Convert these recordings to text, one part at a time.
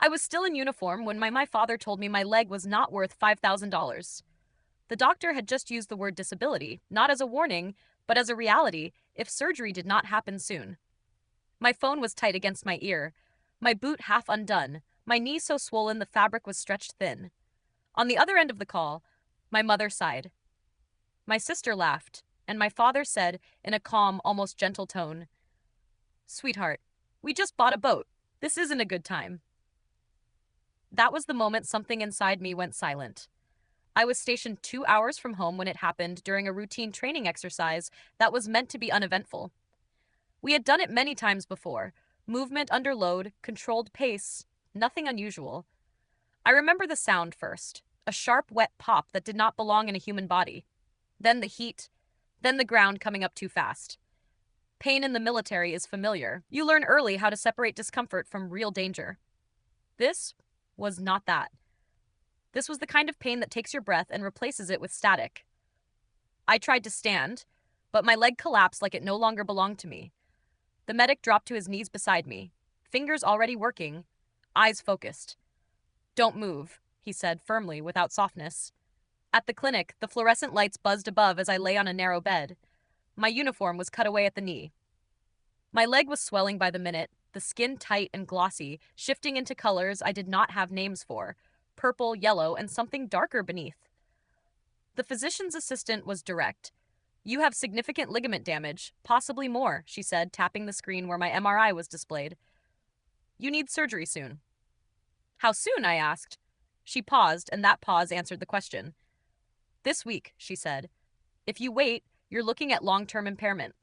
I was still in uniform when my father told me my leg was not worth $5,000. The doctor had just used the word disability, not as a warning, but as a reality if surgery did not happen soon. My phone was tight against my ear, my boot half undone, my knee so swollen the fabric was stretched thin. On the other end of the call, my mother sighed. My sister laughed, and my father said in a calm, almost gentle tone, "Sweetheart, we just bought a boat. This isn't a good time." That was the moment something inside me went silent. I was stationed 2 hours from home when it happened during a routine training exercise that was meant to be uneventful. We had done it many times before. Movement under load, controlled pace, nothing unusual. I remember the sound first, a sharp, wet pop that did not belong in a human body. Then the heat, then the ground coming up too fast. Pain in the military is familiar. You learn early how to separate discomfort from real danger. This was not that. This was the kind of pain that takes your breath and replaces it with static. I tried to stand, but my leg collapsed like it no longer belonged to me. The medic dropped to his knees beside me, fingers already working, eyes focused. "Don't move," he said firmly, without softness. At the clinic, the fluorescent lights buzzed above as I lay on a narrow bed. My uniform was cut away at the knee. My leg was swelling by the minute, the skin tight and glossy, shifting into colors I did not have names for, purple, yellow, and something darker beneath. The physician's assistant was direct. "You have significant ligament damage, possibly more," she said, tapping the screen where my MRI was displayed. "You need surgery soon." "How soon?" I asked. She paused, and that pause answered the question. "This week," she said. "If you wait, you're looking at long-term impairment.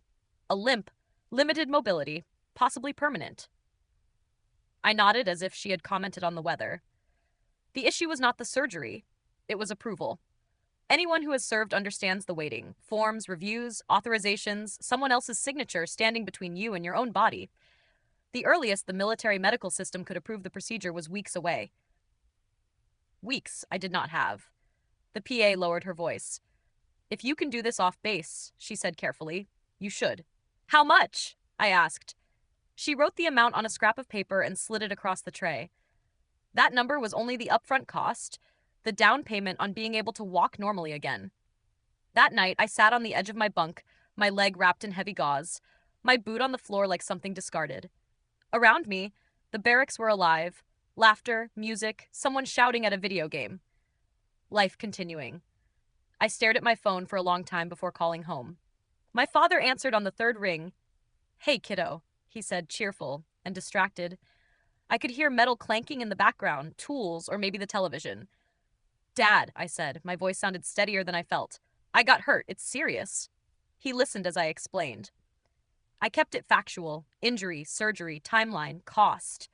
A limp, limited mobility, possibly permanent." I nodded as if she had commented on the weather. The issue was not the surgery. It was approval. Anyone who has served understands the waiting. Forms, reviews, authorizations, someone else's signature standing between you and your own body. The earliest the military medical system could approve the procedure was weeks away. Weeks I did not have. The PA lowered her voice. "If you can do this off base," she said carefully, "you should." "How much?" I asked. She wrote the amount on a scrap of paper and slid it across the tray. That number was only the upfront cost, the down payment on being able to walk normally again. That night, I sat on the edge of my bunk, my leg wrapped in heavy gauze, my boot on the floor like something discarded. Around me, the barracks were alive. Laughter, music, someone shouting at a video game. Life continuing. I stared at my phone for a long time before calling home. My father answered on the third ring. "Hey, kiddo," he said, cheerful and distracted. I could hear metal clanking in the background, tools, or maybe the television. "Dad," I said. My voice sounded steadier than I felt. "I got hurt. It's serious." He listened as I explained. I kept it factual. Injury, surgery, timeline, cost.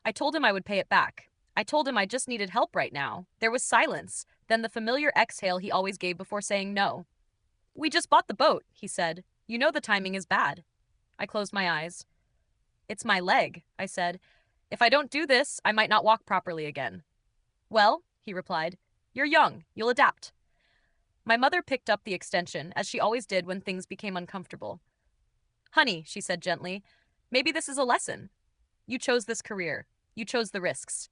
I told him I would pay it back. I told him I just needed help right now. There was silence, then the familiar exhale he always gave before saying no. "We just bought the boat," he said. "You know the timing is bad." I closed my eyes. "It's my leg," I said. "If I don't do this, I might not walk properly again." "Well," he replied, "you're young. You'll adapt." My mother picked up the extension, as she always did when things became uncomfortable. "Honey," she said gently, "maybe this is a lesson. You chose this career. You chose the risks.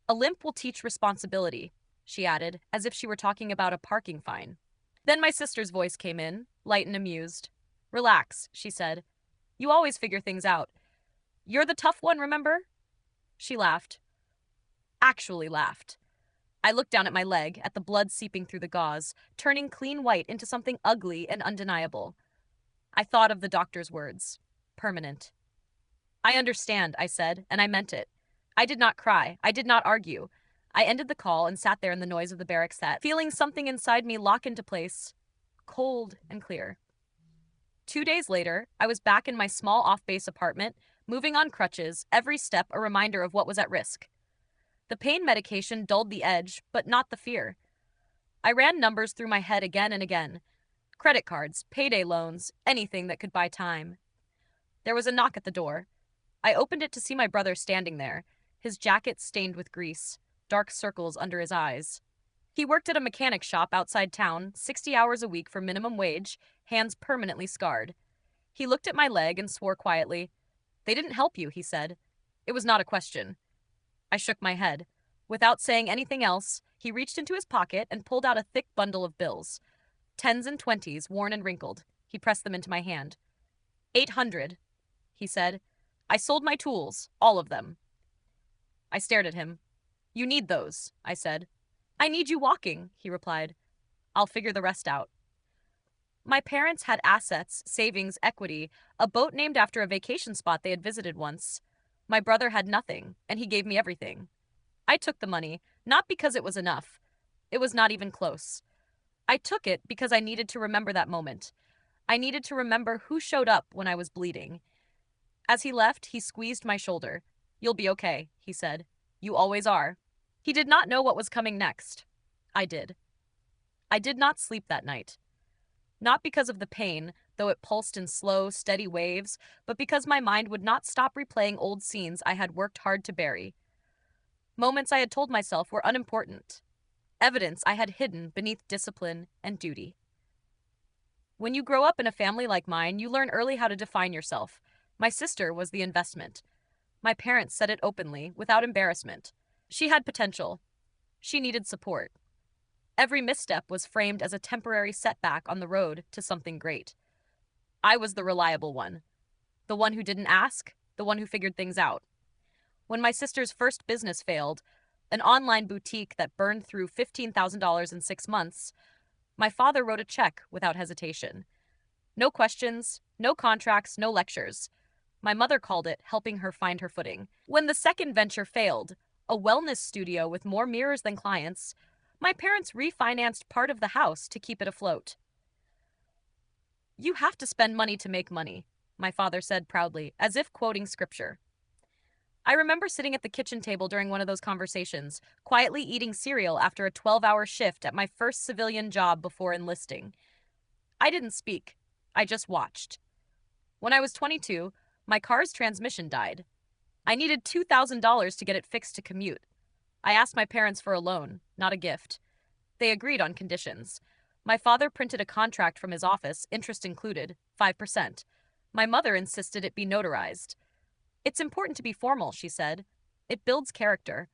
A limp will teach responsibility," she added, as if she were talking about a parking fine. Then my sister's voice came in, light and amused. "Relax," she said. "You always figure things out. You're the tough one, remember?" She laughed. Actually laughed. I looked down at my leg, at the blood seeping through the gauze, turning clean white into something ugly and undeniable. I thought of the doctor's words. Permanent. "I understand," I said, and I meant it. I did not cry. I did not argue. I ended the call and sat there in the noise of the barracks set, feeling something inside me lock into place, cold and clear. 2 days later, I was back in my small off-base apartment, moving on crutches, every step a reminder of what was at risk. The pain medication dulled the edge, but not the fear. I ran numbers through my head again and again. Credit cards, payday loans, anything that could buy time. There was a knock at the door. I opened it to see my brother standing there, his jacket stained with grease, dark circles under his eyes. He worked at a mechanic shop outside town, 60 hours a week for minimum wage, hands permanently scarred. He looked at my leg and swore quietly. "They didn't help you," he said. It was not a question. I shook my head. Without saying anything else, he reached into his pocket and pulled out a thick bundle of bills. Tens and twenties, worn and wrinkled. He pressed them into my hand. 800, he said. I sold my tools, all of them. I stared at him. You need those, I said. I need you walking, he replied. I'll figure the rest out. My parents had assets, savings, equity, a boat named after a vacation spot they had visited once. My brother had nothing, and he gave me everything. I took the money, not because it was enough. It was not even close. I took it because I needed to remember that moment. I needed to remember who showed up when I was bleeding. As he left, he squeezed my shoulder. You'll be okay, he said. You always are. He did not know what was coming next. I did. I did not sleep that night. Not because of the pain, though it pulsed in slow, steady waves, but because my mind would not stop replaying old scenes I had worked hard to bury. Moments I had told myself were unimportant. Evidence I had hidden beneath discipline and duty. When you grow up in a family like mine, you learn early how to define yourself. My sister was the investment. My parents said it openly, without embarrassment. She had potential. She needed support. Every misstep was framed as a temporary setback on the road to something great. I was the reliable one. The one who didn't ask, the one who figured things out. When my sister's first business failed, an online boutique that burned through $15,000 in 6 months, my father wrote a check without hesitation. No questions, no contracts, no lectures. My mother called it helping her find her footing. When the second venture failed, a wellness studio with more mirrors than clients, my parents refinanced part of the house to keep it afloat. You have to spend money to make money, my father said proudly, as if quoting scripture. I remember sitting at the kitchen table during one of those conversations, quietly eating cereal after a 12-hour shift at my first civilian job before enlisting. I didn't speak. I just watched. When I was 22, my car's transmission died. I needed $2,000 to get it fixed to commute. I asked my parents for a loan, not a gift. They agreed on conditions. My father printed a contract from his office, interest included, 5%. My mother insisted it be notarized. It's important to be formal, she said. It builds character.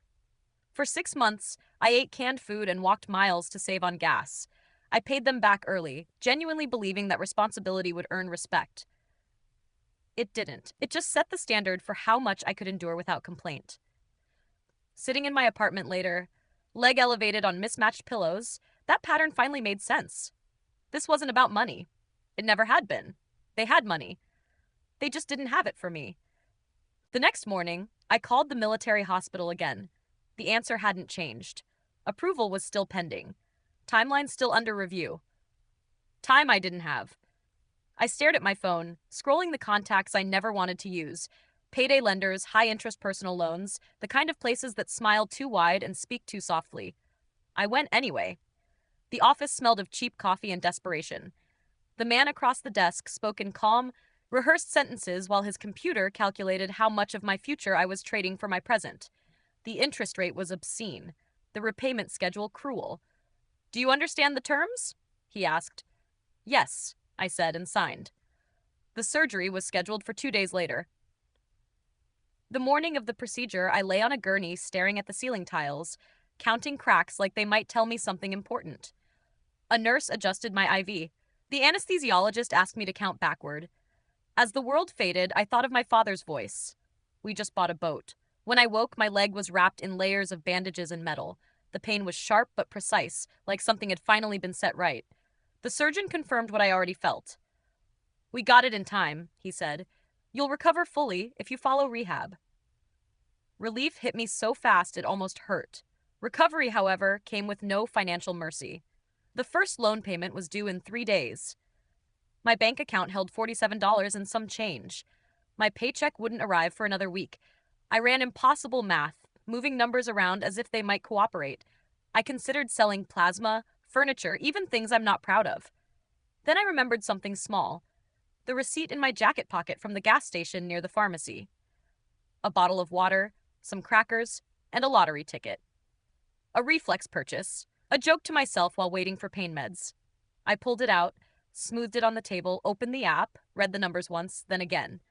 For 6 months, I ate canned food and walked miles to save on gas. I paid them back early, genuinely believing that responsibility would earn respect. It didn't. It just set the standard for how much I could endure without complaint. Sitting in my apartment later, leg elevated on mismatched pillows, that pattern finally made sense. This wasn't about money. It never had been. They had money. They just didn't have it for me. The next morning, I called the military hospital again. The answer hadn't changed. Approval was still pending. Timeline still under review. Time I didn't have. I stared at my phone, scrolling the contacts I never wanted to use. Payday lenders, high-interest personal loans, the kind of places that smile too wide and speak too softly. I went anyway. The office smelled of cheap coffee and desperation. The man across the desk spoke in calm, rehearsed sentences while his computer calculated how much of my future I was trading for my present. The interest rate was obscene. The repayment schedule cruel. Do you understand the terms? He asked. Yes, I said and signed. The surgery was scheduled for 2 days later. The morning of the procedure, I lay on a gurney staring at the ceiling tiles, counting cracks like they might tell me something important. A nurse adjusted my IV. The anesthesiologist asked me to count backward. As the world faded, I thought of my father's voice. We just bought a boat. When I woke, my leg was wrapped in layers of bandages and metal. The pain was sharp but precise, like something had finally been set right. The surgeon confirmed what I already felt. We got it in time, he said. You'll recover fully if you follow rehab. Relief hit me so fast it almost hurt. Recovery, however, came with no financial mercy. The first loan payment was due in 3 days. My bank account held $47 and some change. My paycheck wouldn't arrive for another week. I ran impossible math, moving numbers around as if they might cooperate. I considered selling plasma, furniture, even things I'm not proud of. Then I remembered something small. The receipt in my jacket pocket from the gas station near the pharmacy. A bottle of water, some crackers, and a lottery ticket. A reflex purchase, a joke to myself while waiting for pain meds. I pulled it out, smoothed it on the table, opened the app, read the numbers once, then again.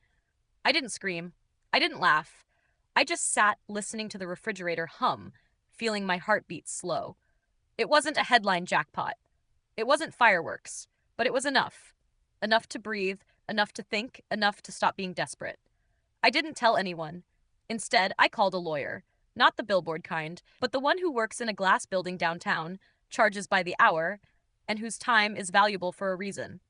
I didn't scream. I didn't laugh. I just sat listening to the refrigerator hum, feeling my heartbeat slow. It wasn't a headline jackpot. It wasn't fireworks, but it was enough. Enough to breathe, enough to think, enough to stop being desperate. I didn't tell anyone. Instead, I called a lawyer. Not the billboard kind, but the one who works in a glass building downtown, charges by the hour, and whose time is valuable for a reason.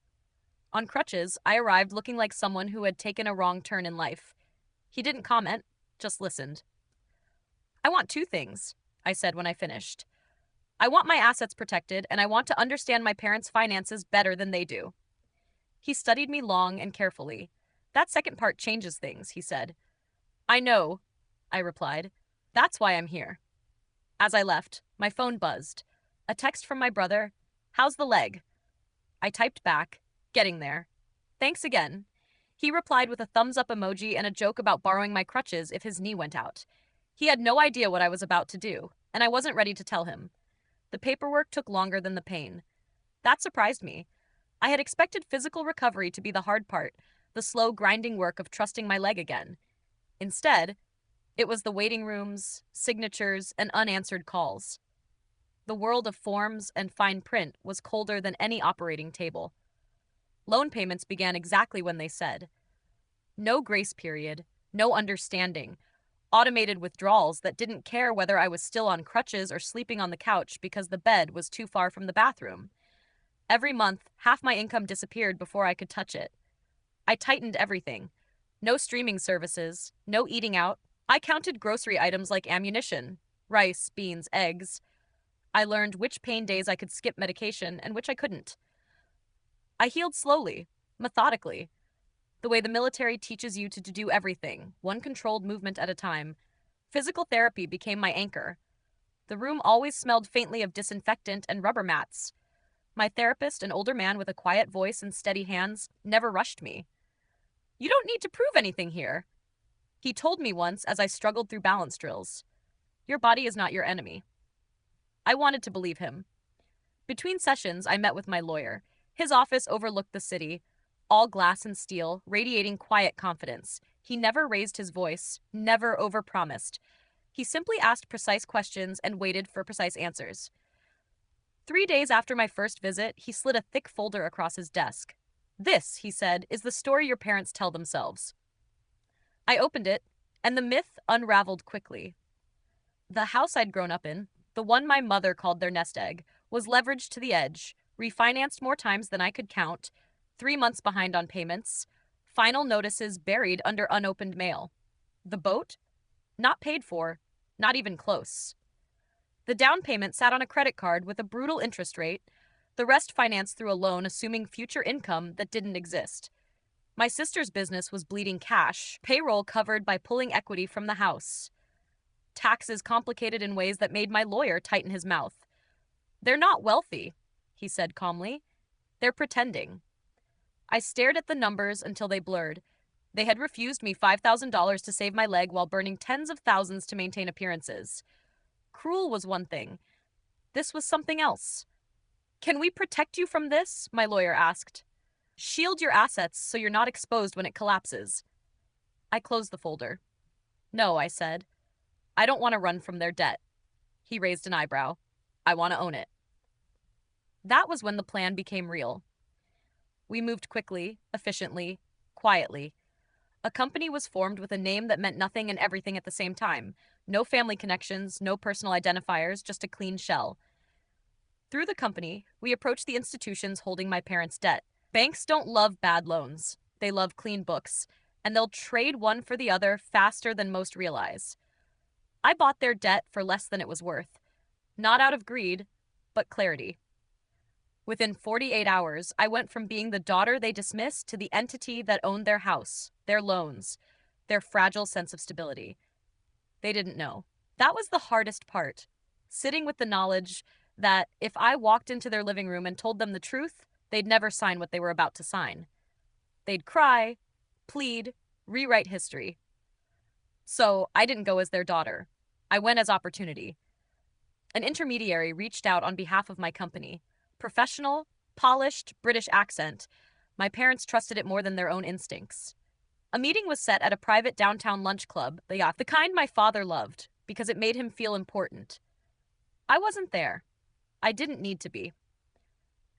On crutches, I arrived looking like someone who had taken a wrong turn in life. He didn't comment, just listened. I want two things, I said when I finished. I want my assets protected, and I want to understand my parents' finances better than they do. He studied me long and carefully. That second part changes things, he said. I know, I replied. That's why I'm here. As I left, my phone buzzed. A text from my brother. How's the leg? I typed back, getting there. Thanks again. He replied with a thumbs up emoji and a joke about borrowing my crutches if his knee went out. He had no idea what I was about to do, and I wasn't ready to tell him. The paperwork took longer than the pain. That surprised me. I had expected physical recovery to be the hard part, the slow, grinding work of trusting my leg again. Instead, it was the waiting rooms, signatures, and unanswered calls. The world of forms and fine print was colder than any operating table. Loan payments began exactly when they said. No grace period, no understanding. Automated withdrawals that didn't care whether I was still on crutches or sleeping on the couch because the bed was too far from the bathroom. Every month, half my income disappeared before I could touch it. I tightened everything. No streaming services, no eating out. I counted grocery items like ammunition, rice, beans, eggs. I learned which pain days I could skip medication and which I couldn't. I healed slowly, methodically, the way the military teaches you to do everything, one controlled movement at a time. Physical therapy became my anchor. The room always smelled faintly of disinfectant and rubber mats. My therapist, an older man with a quiet voice and steady hands, never rushed me. You don't need to prove anything here, he told me once as I struggled through balance drills. Your body is not your enemy. I wanted to believe him. Between sessions, I met with my lawyer. His office overlooked the city, all glass and steel, radiating quiet confidence. He never raised his voice, never overpromised. He simply asked precise questions and waited for precise answers. 3 days after my first visit, he slid a thick folder across his desk. This, he said, is the story your parents tell themselves. I opened it, and the myth unraveled quickly. The house I'd grown up in, the one my mother called their nest egg, was leveraged to the edge, refinanced more times than I could count, 3 months behind on payments, final notices buried under unopened mail. The boat? Not paid for, not even close. The down payment sat on a credit card with a brutal interest rate, the rest financed through a loan assuming future income that didn't exist. My sister's business was bleeding cash, payroll covered by pulling equity from the house. Taxes complicated in ways that made my lawyer tighten his mouth. They're not wealthy, he said calmly. They're pretending. I stared at the numbers until they blurred. They had refused me $5,000 to save my leg while burning tens of thousands to maintain appearances. Cruel was one thing. This was something else. Can we protect you from this? My lawyer asked. Shield your assets so you're not exposed when it collapses. I closed the folder. No, I said. I don't want to run from their debt. He raised an eyebrow. I want to own it. That was when the plan became real. We moved quickly, efficiently, quietly. A company was formed with a name that meant nothing and everything at the same time. No family connections, no personal identifiers, just a clean shell. Through the company, we approached the institutions holding my parents' debt. Banks don't love bad loans. They love clean books, and they'll trade one for the other faster than most realize. I bought their debt for less than it was worth. Not out of greed, but clarity. Within 48 hours, I went from being the daughter they dismissed to the entity that owned their house, their loans, their fragile sense of stability. They didn't know. That was the hardest part. Sitting with the knowledge that if I walked into their living room and told them the truth, they'd never sign what they were about to sign. They'd cry, plead, rewrite history. So I didn't go as their daughter. I went as opportunity. An intermediary reached out on behalf of my company. Professional, polished, British accent. My parents trusted it more than their own instincts. A meeting was set at a private downtown lunch club, the yacht, the kind my father loved, because it made him feel important. I wasn't there. I didn't need to be.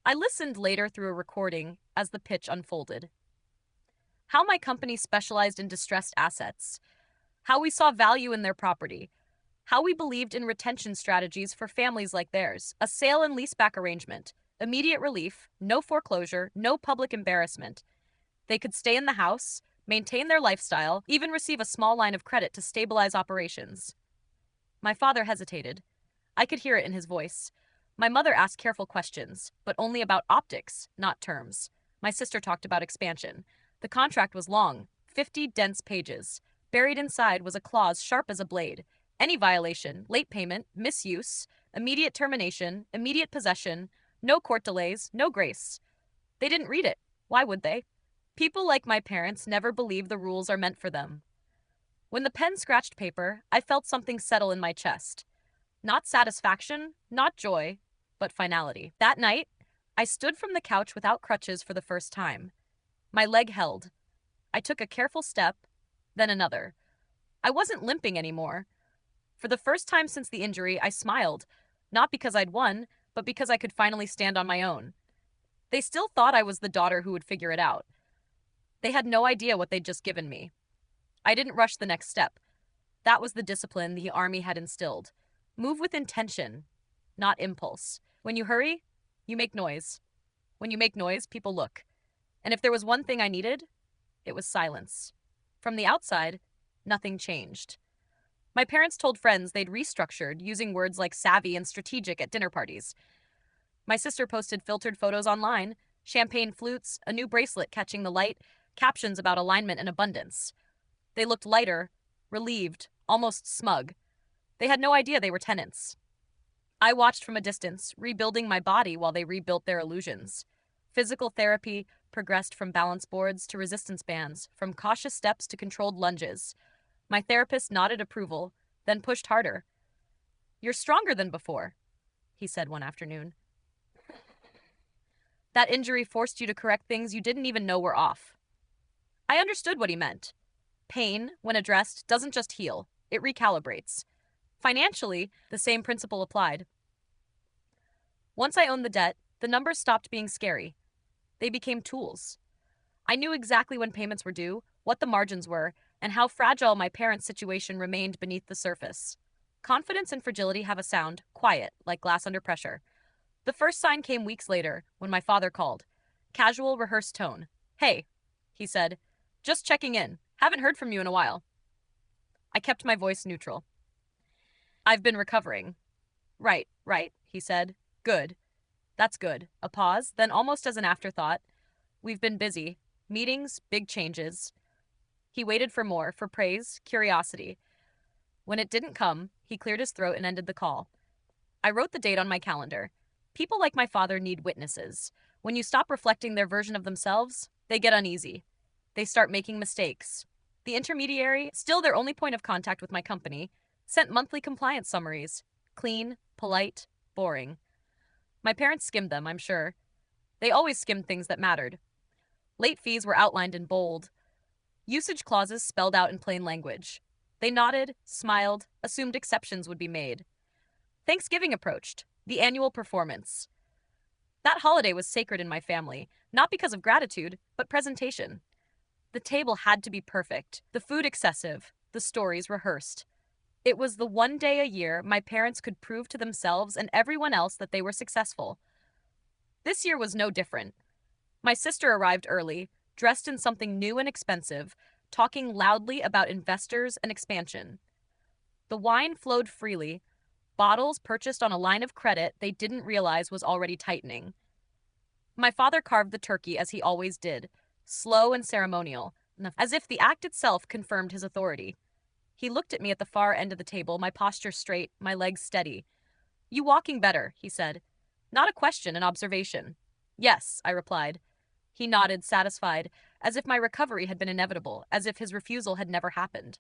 I listened later through a recording as the pitch unfolded. How my company specialized in distressed assets, how we saw value in their property, how we believed in retention strategies for families like theirs, a sale and leaseback arrangement, immediate relief, no foreclosure, no public embarrassment. They could stay in the house, maintain their lifestyle, even receive a small line of credit to stabilize operations. My father hesitated. I could hear it in his voice. My mother asked careful questions, but only about optics, not terms. My sister talked about expansion. The contract was long, 50 dense pages. Buried inside was a clause sharp as a blade. Any violation, late payment, misuse, immediate termination, immediate possession, no court delays, no grace. They didn't read it. Why would they? People like my parents never believe the rules are meant for them. When the pen scratched paper, I felt something settle in my chest. Not satisfaction, not joy, but finality. That night, I stood from the couch without crutches for the first time. My leg held. I took a careful step, then another. I wasn't limping anymore. For the first time since the injury, I smiled, not because I'd won, but because I could finally stand on my own. They still thought I was the daughter who would figure it out. They had no idea what they'd just given me. I didn't rush the next step. That was the discipline the army had instilled. Move with intention, not impulse. When you hurry, you make noise. When you make noise, people look. And if there was one thing I needed, it was silence. From the outside, nothing changed. My parents told friends they'd restructured, using words like savvy and strategic at dinner parties. My sister posted filtered photos online, champagne flutes, a new bracelet catching the light, captions about alignment and abundance. They looked lighter, relieved, almost smug. They had no idea they were tenants. I watched from a distance, rebuilding my body while they rebuilt their illusions. Physical therapy progressed from balance boards to resistance bands, from cautious steps to controlled lunges. My therapist nodded approval, then pushed harder. "You're stronger than before," he said one afternoon. "That injury forced you to correct things you didn't even know were off." I understood what he meant. Pain, when addressed, doesn't just heal, it recalibrates. Financially, the same principle applied. Once I owned the debt, the numbers stopped being scary. They became tools. I knew exactly when payments were due, what the margins were, and how fragile my parents' situation remained beneath the surface. Confidence and fragility have a sound, quiet, like glass under pressure. The first sign came weeks later, when my father called. Casual, rehearsed tone. "Hey," he said. "Just checking in. Haven't heard from you in a while." I kept my voice neutral. "I've been recovering." Right, he said. "Good. That's good." A pause, then almost as an afterthought. "We've been busy. Meetings, big changes." He waited for more, for praise, curiosity. When it didn't come, he cleared his throat and ended the call. I wrote the date on my calendar. People like my father need witnesses. When you stop reflecting their version of themselves, they get uneasy. They start making mistakes. The intermediary, still their only point of contact with my company, sent monthly compliance summaries. Clean, polite, boring. My parents skimmed them, I'm sure. They always skimmed things that mattered. Late fees were outlined in bold. Usage clauses spelled out in plain language. They nodded, smiled, assumed exceptions would be made. Thanksgiving approached, the annual performance. That holiday was sacred in my family, not because of gratitude, but presentation. The table had to be perfect, the food excessive, the stories rehearsed. It was the one day a year my parents could prove to themselves and everyone else that they were successful. This year was no different. My sister arrived early, dressed in something new and expensive, talking loudly about investors and expansion. The wine flowed freely, bottles purchased on a line of credit they didn't realize was already tightening. My father carved the turkey as he always did, slow and ceremonial, as if the act itself confirmed his authority. He looked at me at the far end of the table, my posture straight, my legs steady. "You walking better," he said. Not a question, an observation. "Yes," I replied. He nodded, satisfied, as if my recovery had been inevitable, as if his refusal had never happened.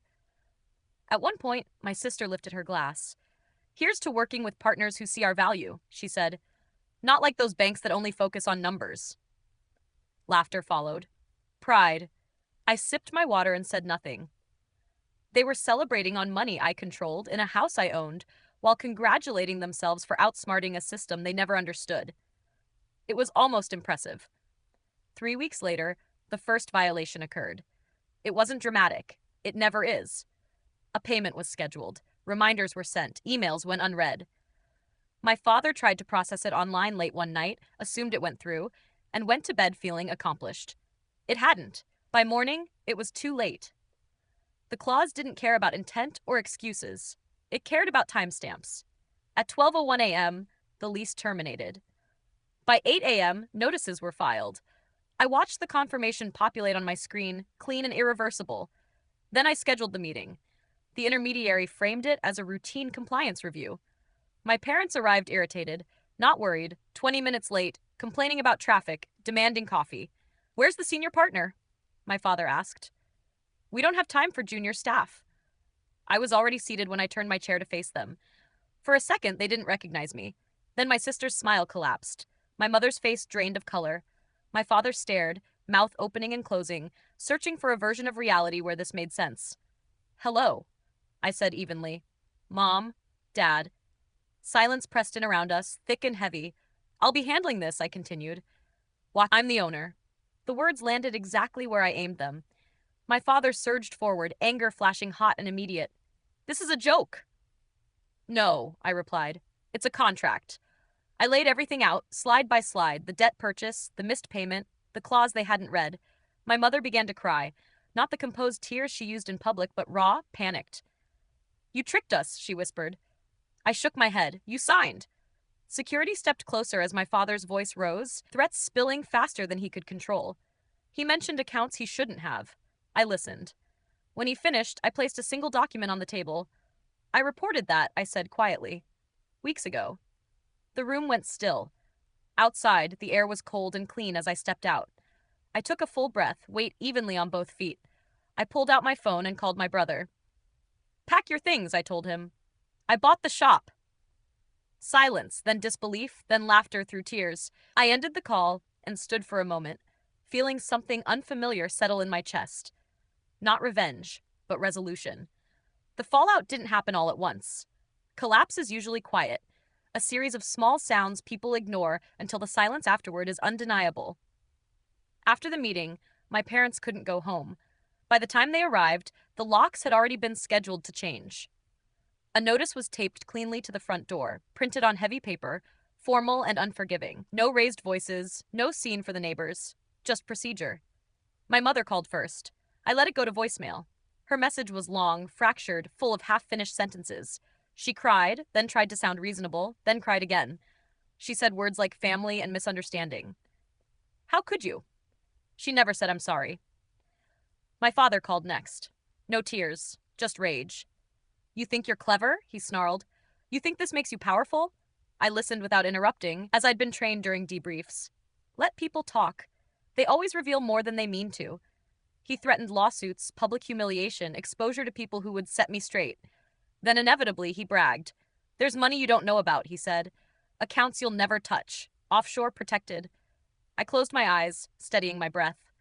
At one point, my sister lifted her glass. "Here's to working with partners who see our value," she said. "Not like those banks that only focus on numbers." Laughter followed. Pride. I sipped my water and said nothing. They were celebrating on money I controlled in a house I owned, while congratulating themselves for outsmarting a system they never understood. It was almost impressive. 3 weeks later, the first violation occurred. It wasn't dramatic. It never is. A payment was scheduled. Reminders were sent. Emails went unread. My father tried to process it online late one night, assumed it went through, and went to bed feeling accomplished. It hadn't. By morning, it was too late. The clause didn't care about intent or excuses. It cared about timestamps. At 12:01 a.m., the lease terminated. By 8 a.m., notices were filed. I watched the confirmation populate on my screen, clean and irreversible. Then I scheduled the meeting. The intermediary framed it as a routine compliance review. My parents arrived irritated, not worried, 20 minutes late, complaining about traffic, demanding coffee. "Where's the senior partner?" my father asked. "We don't have time for junior staff." I was already seated when I turned my chair to face them. For a second, they didn't recognize me. Then my sister's smile collapsed. My mother's face drained of color. My father stared, mouth opening and closing, searching for a version of reality where this made sense. "Hello," I said evenly. "Mom, Dad." Silence pressed in around us, thick and heavy. "I'll be handling this," I continued. "I'm the owner." The words landed exactly where I aimed them. My father surged forward, anger flashing hot and immediate. "This is a joke." "No," I replied. "It's a contract." I laid everything out, slide by slide, the debt purchase, the missed payment, the clause they hadn't read. My mother began to cry, not the composed tears she used in public, but raw, panicked. "You tricked us," she whispered. I shook my head. "You signed." Security stepped closer as my father's voice rose, threats spilling faster than he could control. He mentioned accounts he shouldn't have. I listened. When he finished, I placed a single document on the table. "I reported that," I said quietly. "Weeks ago." The room went still. Outside, the air was cold and clean as I stepped out. I took a full breath, weight evenly on both feet. I pulled out my phone and called my brother. "Pack your things," I told him. "I bought the shop." Silence, then disbelief, then laughter through tears. I ended the call and stood for a moment, feeling something unfamiliar settle in my chest. Not revenge, but resolution. The fallout didn't happen all at once. Collapse is usually quiet, a series of small sounds people ignore until the silence afterward is undeniable. After the meeting, my parents couldn't go home. By the time they arrived, the locks had already been scheduled to change. A notice was taped cleanly to the front door, printed on heavy paper, formal and unforgiving. No raised voices, no scene for the neighbors, just procedure. My mother called first. I let it go to voicemail. Her message was long, fractured, full of half-finished sentences. She cried, then tried to sound reasonable, then cried again. She said words like family and misunderstanding. "How could you?" She never said I'm sorry. My father called next. No tears, just rage. "You think you're clever?" he snarled. "You think this makes you powerful?" I listened without interrupting, as I'd been trained during debriefs. Let people talk. They always reveal more than they mean to. He threatened lawsuits, public humiliation, exposure to people who would set me straight. Then inevitably, he bragged. "There's money you don't know about," he said. "Accounts you'll never touch. Offshore protected." I closed my eyes, steadying my breath.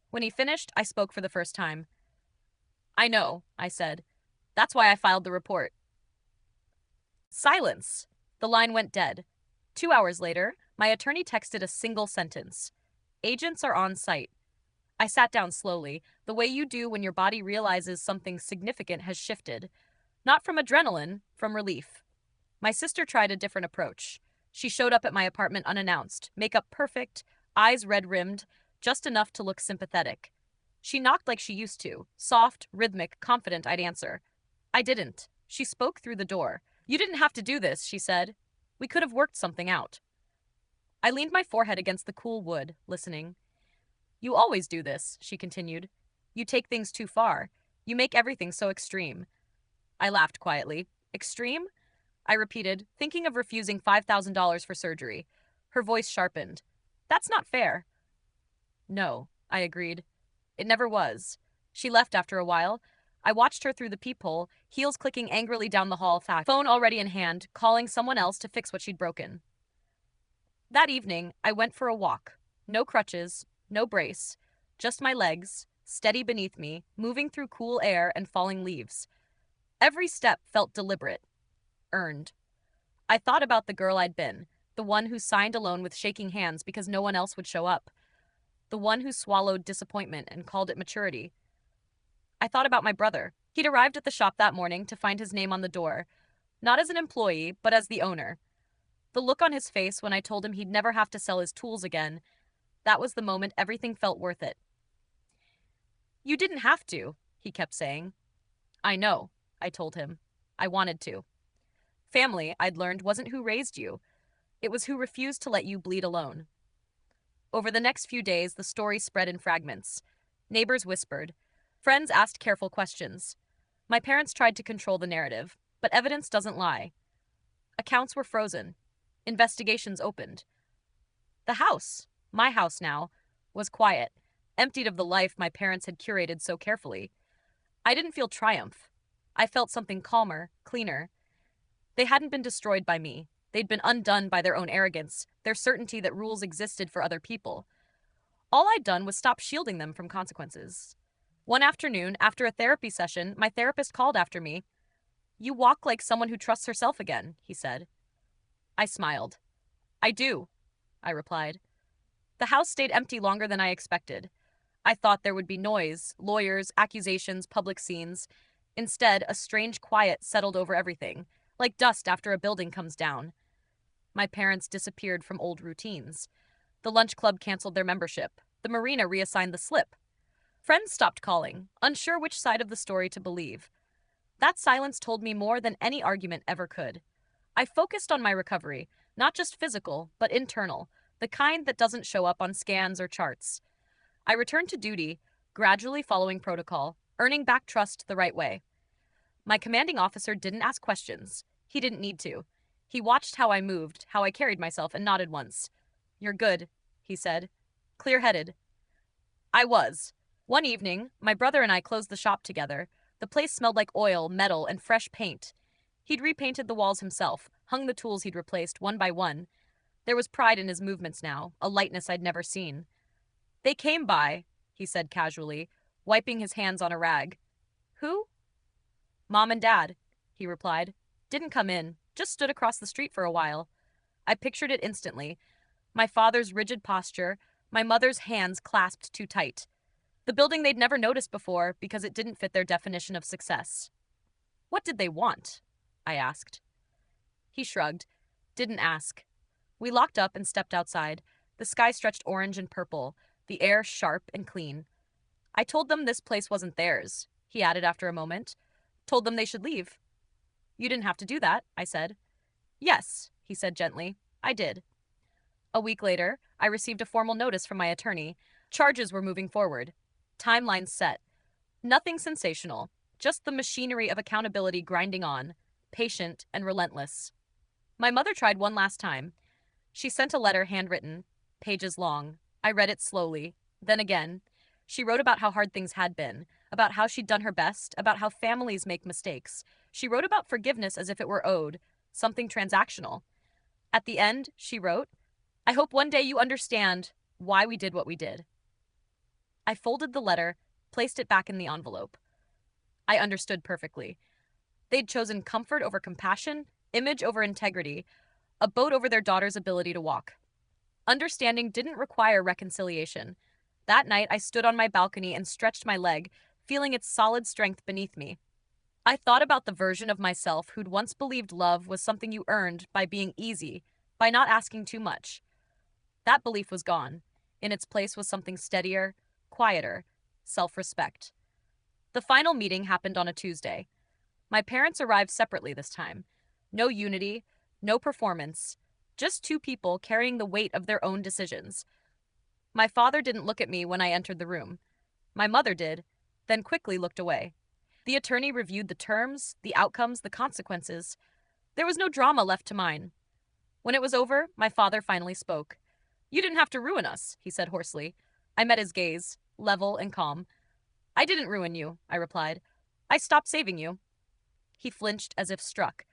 When he finished, I spoke for the first time. "I know," I said. "That's why I filed the report." Silence. The line went dead. 2 hours later, my attorney texted a single sentence. "Agents are on site." I sat down slowly, the way you do when your body realizes something significant has shifted. Not from adrenaline, from relief. My sister tried a different approach. She showed up at my apartment unannounced, makeup perfect, eyes red-rimmed, just enough to look sympathetic. She knocked like she used to, soft, rhythmic, confident I'd answer. I didn't. She spoke through the door. "You didn't have to do this," she said. "We could have worked something out." I leaned my forehead against the cool wood, listening. "You always do this," she continued. "You take things too far. You make everything so extreme." I laughed quietly. "Extreme?" I repeated, thinking of refusing $5,000 for surgery. Her voice sharpened. "That's not fair." "No," I agreed. "It never was." She left after a while. I watched her through the peephole, heels clicking angrily down the hall, phone already in hand, calling someone else to fix what she'd broken. That evening, I went for a walk. No crutches, no brace, just my legs, steady beneath me, moving through cool air and falling leaves. Every step felt deliberate, earned. I thought about the girl I'd been, the one who signed alone with shaking hands because no one else would show up, the one who swallowed disappointment and called it maturity. I thought about my brother. He'd arrived at the shop that morning to find his name on the door, not as an employee, but as the owner. The look on his face when I told him he'd never have to sell his tools again, that was the moment everything felt worth it. You didn't have to, he kept saying. I know, I told him. I wanted to. Family, I'd learned, wasn't who raised you. It was who refused to let you bleed alone. Over the next few days, the story spread in fragments. Neighbors whispered. Friends asked careful questions. My parents tried to control the narrative, but evidence doesn't lie. Accounts were frozen. Investigations opened. The house, my house now, was quiet, emptied of the life my parents had curated so carefully. I didn't feel triumph. I felt something calmer, cleaner. They hadn't been destroyed by me. They'd been undone by their own arrogance, their certainty that rules existed for other people. All I'd done was stop shielding them from consequences. One afternoon, after a therapy session, my therapist called after me. You walk like someone who trusts herself again, he said. I smiled. I do, I replied. The house stayed empty longer than I expected. I thought there would be noise, lawyers, accusations, public scenes. Instead, a strange quiet settled over everything, like dust after a building comes down. My parents disappeared from old routines. The lunch club canceled their membership. The marina reassigned the slip. Friends stopped calling, unsure which side of the story to believe. That silence told me more than any argument ever could. I focused on my recovery, not just physical, but internal, the kind that doesn't show up on scans or charts. I returned to duty, gradually following protocol, earning back trust the right way. My commanding officer didn't ask questions. He didn't need to. He watched how I moved, how I carried myself, and nodded once. You're good, he said. Clear-headed. I was. One evening, my brother and I closed the shop together. The place smelled like oil, metal, and fresh paint. He'd repainted the walls himself, hung the tools he'd replaced one by one. There was pride in his movements now, a lightness I'd never seen. They came by, he said casually, wiping his hands on a rag. Who? Mom and Dad, he replied. Didn't come in, just stood across the street for a while. I pictured it instantly. My father's rigid posture, my mother's hands clasped too tight. The building they'd never noticed before because it didn't fit their definition of success. What did they want? I asked. He shrugged. Didn't ask. We locked up and stepped outside. The sky stretched orange and purple, the air sharp and clean. I told them this place wasn't theirs, he added after a moment. Told them they should leave. You didn't have to do that, I said. Yes, he said gently. I did. A week later, I received a formal notice from my attorney. Charges were moving forward. Timelines set. Nothing sensational, just the machinery of accountability grinding on, patient and relentless. My mother tried one last time. She sent a letter handwritten, pages long. I read it slowly, then again. She wrote about how hard things had been, about how she'd done her best, about how families make mistakes. She wrote about forgiveness as if it were owed, something transactional. At the end, she wrote, I hope one day you understand why we did what we did. I folded the letter, placed it back in the envelope. I understood perfectly. They'd chosen comfort over compassion, image over integrity, a boat over their daughter's ability to walk. Understanding didn't require reconciliation. That night, I stood on my balcony and stretched my leg, feeling its solid strength beneath me. I thought about the version of myself who'd once believed love was something you earned by being easy, by not asking too much. That belief was gone. In its place was something steadier, quieter, self-respect. The final meeting happened on a Tuesday. My parents arrived separately this time. No unity, no performance, just two people carrying the weight of their own decisions. My father didn't look at me when I entered the room. My mother did, then quickly looked away. The attorney reviewed the terms, the outcomes, the consequences. There was no drama left to mine. When it was over, my father finally spoke. You didn't have to ruin us, he said hoarsely. I met his gaze, level and calm. I didn't ruin you, I replied. I stopped saving you. He flinched as if struck.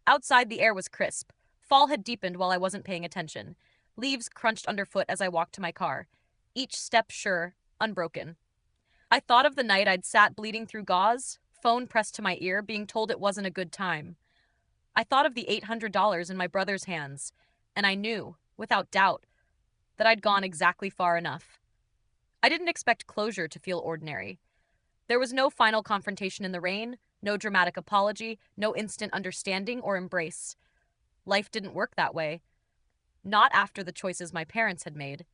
Outside, the air was crisp. Fall had deepened while I wasn't paying attention. Leaves crunched underfoot as I walked to my car. Each step sure, unbroken. I thought of the night I'd sat bleeding through gauze, phone pressed to my ear, being told it wasn't a good time. I thought of the $800 in my brother's hands, and I knew, without doubt, that I'd gone exactly far enough. I didn't expect closure to feel ordinary. There was no final confrontation in the rain, no dramatic apology, no instant understanding or embrace. Life didn't work that way. Not after the choices my parents had made.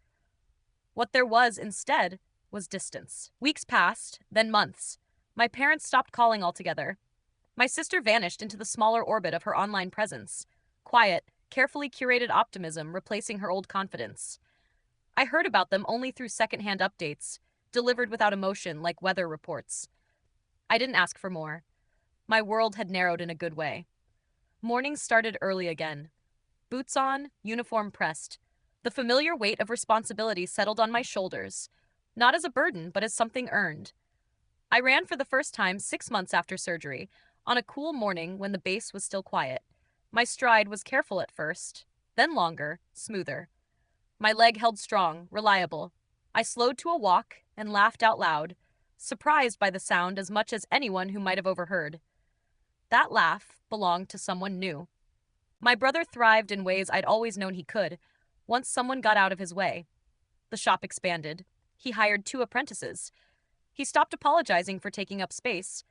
What there was instead was distance. Weeks passed, then months. My parents stopped calling altogether. My sister vanished into the smaller orbit of her online presence. Quiet, carefully curated optimism replacing her old confidence. I heard about them only through secondhand updates, delivered without emotion like weather reports. I didn't ask for more. My world had narrowed in a good way. Mornings started early again. Boots on, uniform pressed. The familiar weight of responsibility settled on my shoulders, not as a burden, but as something earned. I ran for the first time 6 months after surgery, on a cool morning when the base was still quiet. My stride was careful at first, then longer, smoother. My leg held strong, reliable. I slowed to a walk and laughed out loud, surprised by the sound as much as anyone who might have overheard. That laugh belonged to someone new. My brother thrived in ways I'd always known he could, once someone got out of his way. The shop expanded. He hired 2 apprentices. He stopped apologizing for taking up space.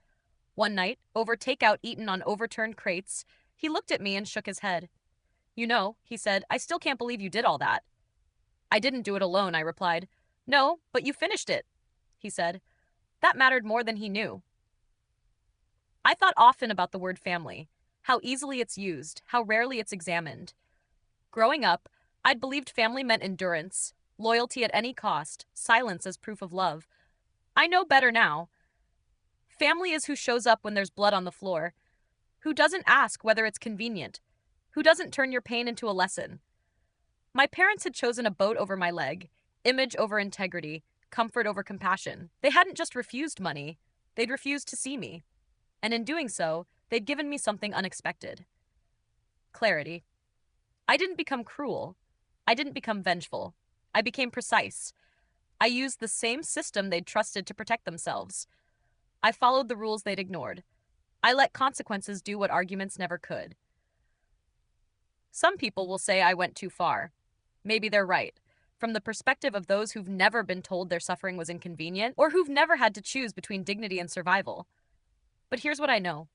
One night, over takeout eaten on overturned crates, he looked at me and shook his head. "You know," he said, "I still can't believe you did all that." "I didn't do it alone," I replied. "No, but you finished it," he said. That mattered more than he knew. I thought often about the word family, how easily it's used, how rarely it's examined. Growing up, I'd believed family meant endurance, loyalty at any cost, silence as proof of love. I know better now. Family is who shows up when there's blood on the floor, who doesn't ask whether it's convenient, who doesn't turn your pain into a lesson. My parents had chosen a boat over my leg, image over integrity, comfort over compassion. They hadn't just refused money, they'd refused to see me. And in doing so, they'd given me something unexpected. Clarity. I didn't become cruel. I didn't become vengeful. I became precise. I used the same system they'd trusted to protect themselves. I followed the rules they'd ignored. I let consequences do what arguments never could. Some people will say I went too far. Maybe they're right, from the perspective of those who've never been told their suffering was inconvenient or who've never had to choose between dignity and survival. But here's what I know.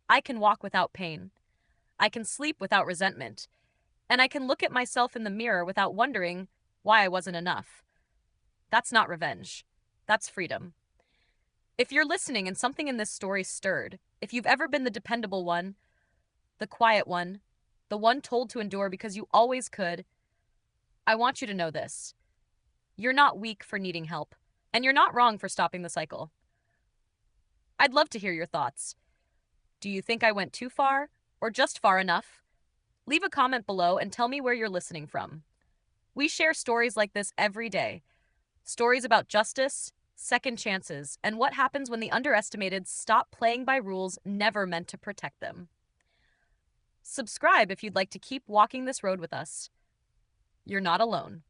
I can walk without pain. I can sleep without resentment. And I can look at myself in the mirror without wondering why I wasn't enough. That's not revenge. That's freedom. If you're listening and something in this story stirred, if you've ever been the dependable one, the quiet one, the one told to endure because you always could, I want you to know this. You're not weak for needing help, and you're not wrong for stopping the cycle. I'd love to hear your thoughts. Do you think I went too far, or just far enough? Leave a comment below and tell me where you're listening from. We share stories like this every day. Stories about justice, second chances, and what happens when the underestimated stop playing by rules never meant to protect them. Subscribe if you'd like to keep walking this road with us. You're not alone.